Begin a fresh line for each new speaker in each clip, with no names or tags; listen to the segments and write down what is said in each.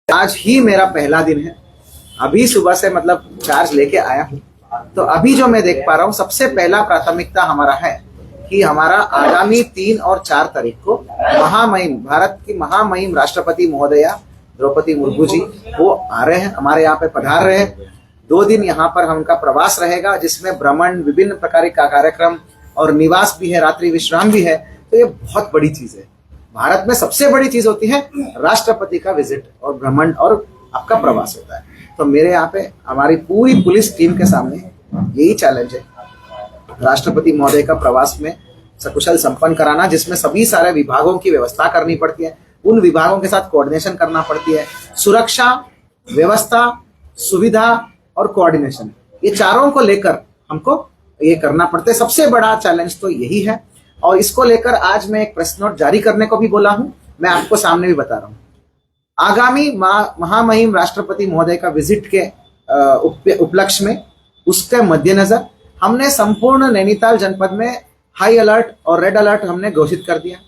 आज ही मेरा पहला दिन है। अभी सुबह से मतलब चार्ज लेके आया हूँ। तो अभी जो मैं देख पा रहा हूँ, सबसे पहला प्राथमिकता हमारा है कि हमारा आगामी 3 और 4 तारीख को महामहिम, भारत की महामहिम राष्ट्रपति महोदया द्रौपदी मुर्मू जी वो आ रहे हैं, हमारे यहाँ पे पधार रहे हैं। 2 दिन यहाँ पर उनका प्रवास रहेगा, जिसमें भ्रमण, विभिन्न प्रकार का कार्यक्रम और निवास भी है, रात्रि विश्राम भी है। तो ये बहुत बड़ी चीज है। भारत में सबसे बड़ी चीज होती है राष्ट्रपति का विजिट और भ्रमण और आपका प्रवास होता है। तो मेरे यहाँ पे हमारी पूरी पुलिस टीम के सामने यही चैलेंज है, राष्ट्रपति महोदय का प्रवास में सकुशल संपन्न कराना, जिसमें सभी सारे विभागों की व्यवस्था करनी पड़ती है, उन विभागों के साथ कोऑर्डिनेशन करना पड़ती है। सुरक्षा, व्यवस्था, सुविधा और कोऑर्डिनेशन, ये चारों को लेकर हमको ये करना पड़ता है। सबसे बड़ा चैलेंज तो यही है और इसको लेकर आज मैं एक प्रेस नोट जारी करने को भी बोला हूं। मैं आपको सामने भी बता रहा हूं, आगामी महामहिम राष्ट्रपति महोदय का विजिट के उपलक्ष्य में, उसके मद्देनजर हमने संपूर्ण नैनीताल जनपद में हाई अलर्ट और रेड अलर्ट हमने घोषित कर दिया।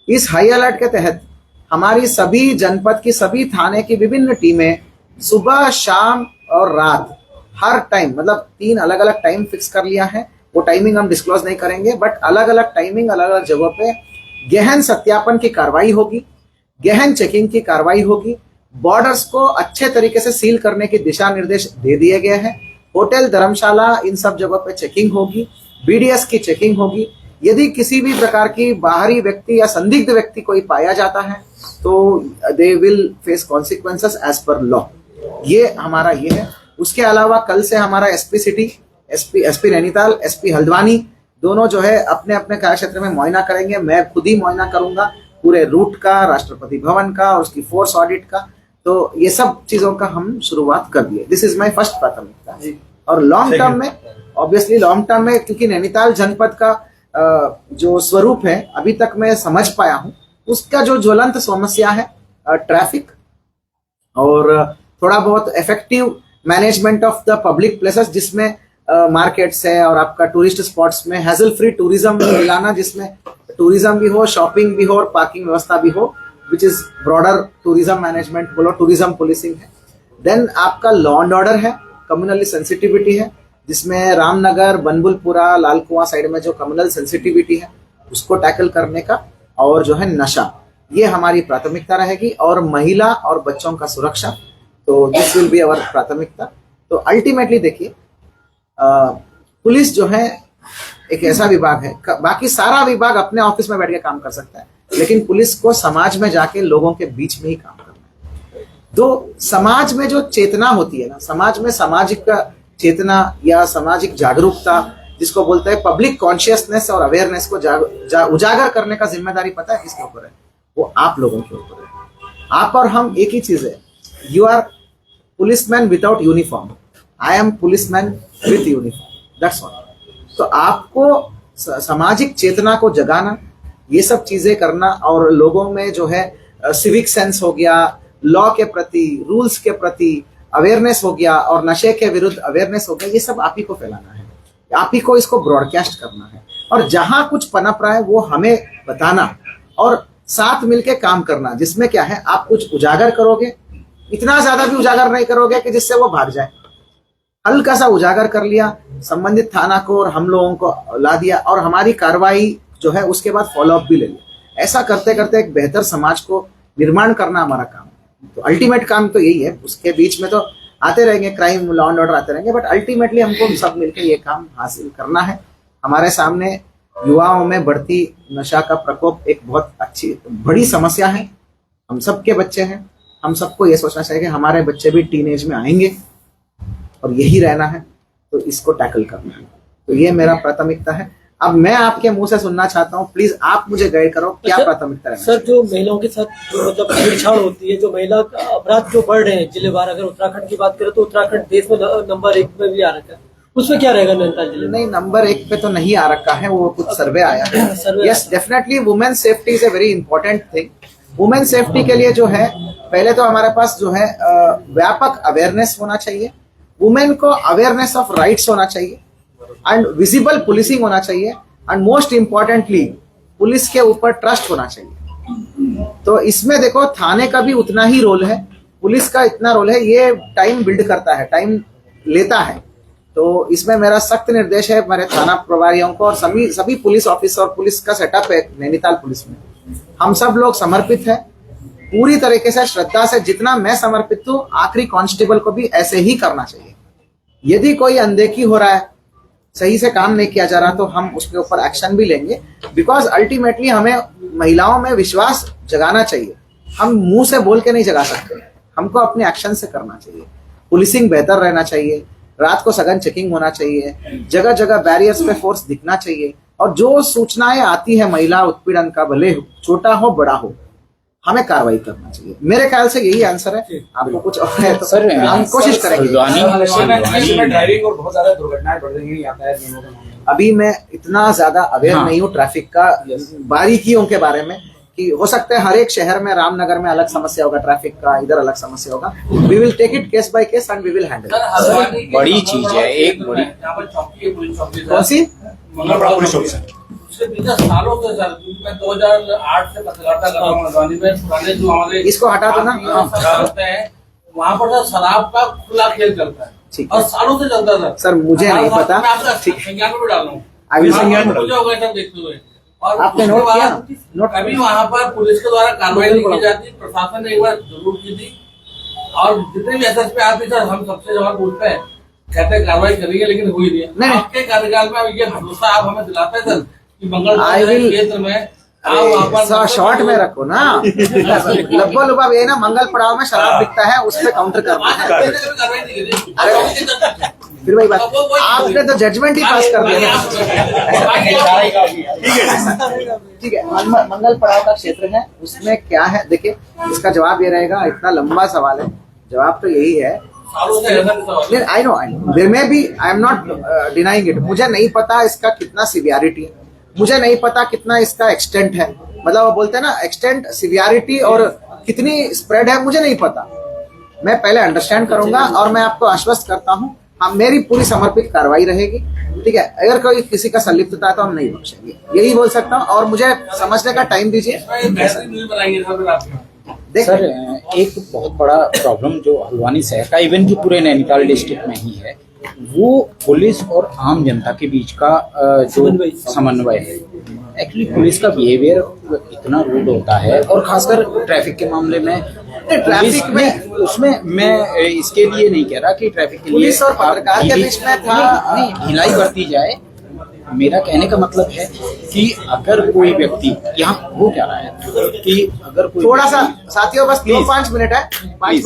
इस हाई अलर्ट के तहत हमारी सभी जनपद की सभी थाने की विभिन्न टीमें सुबह, शाम और रात हर टाइम, मतलब 3 अलग अलग टाइम फिक्स कर लिया है। वो टाइमिंग हम डिस्क्लोज नहीं करेंगे, बट अलग अलग टाइमिंग, अलग अलग जगहों पे गहन सत्यापन की कार्रवाई होगी, गहन चेकिंग की कार्रवाई होगी। बॉर्डर्स को अच्छे तरीके से सील करने के दिशा निर्देश दे दिए गए हैं। होटल, धर्मशाला, इन सब जगहों पे चेकिंग होगी, बीडीएस की चेकिंग होगी। यदि किसी भी प्रकार की बाहरी व्यक्ति या संदिग्ध व्यक्ति कोई पाया जाता है तो they will face consequences as per law. ये हमारा ये है। उसके अलावा कल से हमारा SP city, SP Nainital, SP Haldwani दोनों जो है अपने अपने कार्यक्षेत्र में मुआयना करेंगे। मैं खुद ही मुआयना करूंगा पूरे रूट का, राष्ट्रपति भवन का और उसकी फोर्स ऑडिट का। तो ये सब चीजों का हम शुरुआत कर दिए। दिस इज माय फर्स्ट प्राथमिकता। और लॉन्ग टर्म में, ऑब्वियसली लॉन्ग टर्म में, क्योंकि नैनीताल जनपद का जो स्वरूप है अभी तक मैं समझ पाया हूं, उसका जो ज्वलंत समस्या है ट्रैफिक और थोड़ा बहुत effective management of the public places, जिसमें मार्केट्स है और आपका टूरिस्ट स्पॉट्स में हैजल फ्री टूरिज्म मिलाना, जिसमें टूरिज्म भी हो, शॉपिंग भी हो और पार्किंग व्यवस्था भी हो, which is broader tourism management बोलो, टूरिज्म पुलिसिंग है। देन आपका लॉ एंड ऑर्डर है, कम्युनली सेंसिटिविटी है, जिसमें रामनगर, बनबुलपुरा, लाल कुआं साइड में जो कम्युनल सेंसिटिविटी है उसको टैकल करने का, और जो है नशा, ये हमारी प्राथमिकता रहेगी। और महिला और बच्चों का सुरक्षा, तो दिस विल बी अवर प्राथमिकता। तो अल्टीमेटली देखिए, पुलिस जो है एक ऐसा विभाग है, बाकी सारा विभाग अपने ऑफिस में बैठ के काम कर सकता है, लेकिन पुलिस को समाज में जाके लोगों के बीच में ही काम करना है। तो समाज में जो चेतना होती है ना, समाज में सामाजिक चेतना या सामाजिक जागरूकता, जिसको बोलते हैं पब्लिक कॉन्शियसनेस और अवेयरनेस को उजागर करने का जिम्मेदारी पता है किसके ऊपर है? वो आप लोगों के ऊपर है। आप और हम एक ही चीज है। You are policeman without uniform, I am policeman with uniform, that's all. तो आपको सामाजिक चेतना को जगाना, ये सब चीजें करना, और लोगों में जो है सिविक सेंस हो गया, लॉ के प्रति, रूल्स के प्रति अवेयरनेस हो गया, और नशे के विरुद्ध अवेयरनेस हो गया, ये सब आप ही को फैलाना है, आप ही को इसको ब्रॉडकास्ट करना है। और जहां कुछ पनप रहा है वो हमें बताना और साथ मिलके काम करना, जिसमें क्या है, आप कुछ उजागर करोगे, इतना ज्यादा भी उजागर नहीं करोगे कि जिससे वो भाग जाए। हल्का सा उजागर कर लिया, संबंधित थाना को और हम लोगों को ला दिया, और हमारी कार्रवाई जो है उसके बाद फॉलोअप भी ले लिया। ऐसा करते करते एक बेहतर समाज को निर्माण करना हमारा काम है। तो अल्टीमेट काम तो यही है। उसके बीच में तो आते रहेंगे क्राइम, लॉ एंड ऑर्डर आते रहेंगे, बट अल्टीमेटली हमको सब मिलकर ये काम हासिल करना है। हमारे सामने युवाओं में बढ़ती नशा का प्रकोप एक बहुत अच्छी बड़ी समस्या है। हम सबके बच्चे हैं, हम सबको ये सोचना चाहिए कि हमारे बच्चे भी टीनेज में आएंगे और यही रहना है, तो इसको टैकल करना है। तो ये मेरा प्राथमिकता है। अब मैं आपके मुंह से सुनना चाहता हूँ, प्लीज आप मुझे गाइड करो, क्या प्राथमिकता है?
सर, जो महिलाओं के साथ मतलब छेड़छाड़ होती है, जो महिला अपराध जो बढ़ रहे हैं जिलेवार, अगर उत्तराखंड की बात करें तो उत्तराखंड देश में नंबर 1 पे भी आ रखा है, उसमें क्या रहेगा नैनीताल जिले में?
नहीं, नंबर 1 पे तो नहीं आ रखा है, वो कुछ सर्वे आया है। Yes, definitely women safety is a very important thing. Women safety के लिए जो है, पहले तो हमारे पास जो है व्यापक अवेयरनेस होना चाहिए, वुमेन को अवेयरनेस ऑफ राइट्स होना चाहिए, एंड विजिबल पुलिसिंग होना चाहिए, एंड मोस्ट इंपॉर्टेंटली पुलिस के ऊपर ट्रस्ट होना चाहिए। तो इसमें देखो, थाने का भी उतना ही रोल है, पुलिस का इतना रोल है, ये टाइम बिल्ड करता है, टाइम लेता है। तो इसमें मेरा सख्त निर्देश है मेरे थाना प्रभारियों को और सभी पुलिस ऑफिसर और पुलिस का सेटअप है नैनीताल पुलिस में, हम सब लोग समर्पित है पूरी तरीके से, श्रद्धा से। जितना मैं समर्पित हूँ, आखिरी कांस्टेबल को भी ऐसे ही करना चाहिए। यदि कोई अनदेखी हो रहा है, सही से काम नहीं किया जा रहा, तो हम उसके ऊपर एक्शन भी लेंगे। बिकॉज अल्टीमेटली हमें महिलाओं में विश्वास जगाना चाहिए। हम मुंह से बोल के नहीं जगा सकते, हमको अपने एक्शन से करना चाहिए। पुलिसिंग बेहतर रहना चाहिए, रात को सघन चेकिंग होना चाहिए, जगह जगह बैरियर्स पे फोर्स दिखना चाहिए, और जो सूचनाएं आती है महिला उत्पीड़न का, भले छोटा हो बड़ा हो, हमें कार्रवाई करना चाहिए। मेरे ख्याल से यही आंसर है। आपको कुछ और है तो
सर
हम कोशिश करेंगे।
ड्राइविंग और बहुत ज्यादा दुर्घटनाएं बढ़ रही हैं यातायात नियमों के मामले में।
अभी मैं इतना ज्यादा अवेयर नहीं हूँ ट्रैफिक का बारीकियों के बारे में, कि हो सकता है हर एक शहर में, रामनगर में अलग समस्या होगा ट्रैफिक का, इधर अलग समस्या होगा। We will take it case by case and we will handle.
बड़ी चीज है, एक बड़ी
यहाँ पर चौकी है, पुलिस चौकी
कौन सी?
मंगलपाड़ा पुलिस चौकी सर। उसके पीछे सालों से सर, मैं 2008 से पत्रकारिता कर रहा हूँ मधुबनी में। पुराने जो हमारे
इसको हटा दो ना।
होते हैं वहाँ पर तो शराब का खुला खेल चलता है और सालों से चलता था।
सर मुझे नहीं पता, ठीक है,
संज्ञान में भी डाल रहा हूँ,
I will संज्ञान में
मुझे हो गया सब देखते हुए। और
आपने
उसके
नोट किया?
बाद
नोट
अभी वहाँ पर पुलिस के द्वारा कार्रवाई नहीं की जाती। प्रशासन ने एक बार जरूर की थी, और जितने भी एसएसपी आते सर, हम सबसे जवाब पूछते हैं, कहते हैं कार्रवाई करेंगे, लेकिन हुई नहीं। आपके कार्यकाल में ये भरोसा आप हमें दिलाते हैं सर कि मंगलपाड़ा क्षेत्र में
शॉर्ट में रखो ना। लब्बो लुबाब ये ना, मंगल पड़ाव में शराब बिकता है, उस पर काउंटर करना है। फिर वही बात, आपने तो जजमेंट ही पास कर दिया। ठीक है, मंगल पड़ाव का क्षेत्र है, उसमें क्या है देखिए, इसका जवाब ये रहेगा। इतना लंबा सवाल है, जवाब तो यही है। I know there may be, I am not denying it. मुझे नहीं पता इसका कितना सिवियरिटी है, मुझे नहीं पता कितना इसका एक्सटेंट है, मतलब वो बोलते हैं ना एक्सटेंट, सिवियरिटी और कितनी स्प्रेड है, मुझे नहीं पता। मैं पहले अंडरस्टैंड करूंगा और मैं आपको आश्वस्त करता हूं, हम मेरी पूरी समर्पित कार्रवाई रहेगी। ठीक है, अगर कोई किसी का संलिप्तता है तो हम नहीं बख्शेंगे, यही बोल सकता हूँ। और मुझे समझने का टाइम दीजिए।
सर एक बहुत बड़ा प्रॉब्लम जो हल्द्वानी शहर का, इवन की पूरे नैनीताल डिस्ट्रिक्ट में ही है, वो पुलिस और आम जनता के बीच का जो समन्वय है। एक्चुअली पुलिस का बिहेवियर इतना रूड होता है, और खासकर ट्रैफिक के मामले में। ट्रैफिक में उसमें मैं इसके लिए नहीं कह रहा कि ट्रैफिक के लिए
पुलिस और पत्रकार के बीच में था,
नहीं ढिलाई बरती जाए। मेरा कहने का मतलब है कि अगर कोई व्यक्ति यहाँ हो क्या रहा है कि अगर कोई
थोड़ा सा साथियों, बस 2-5 मिनट है, 5 मिनट।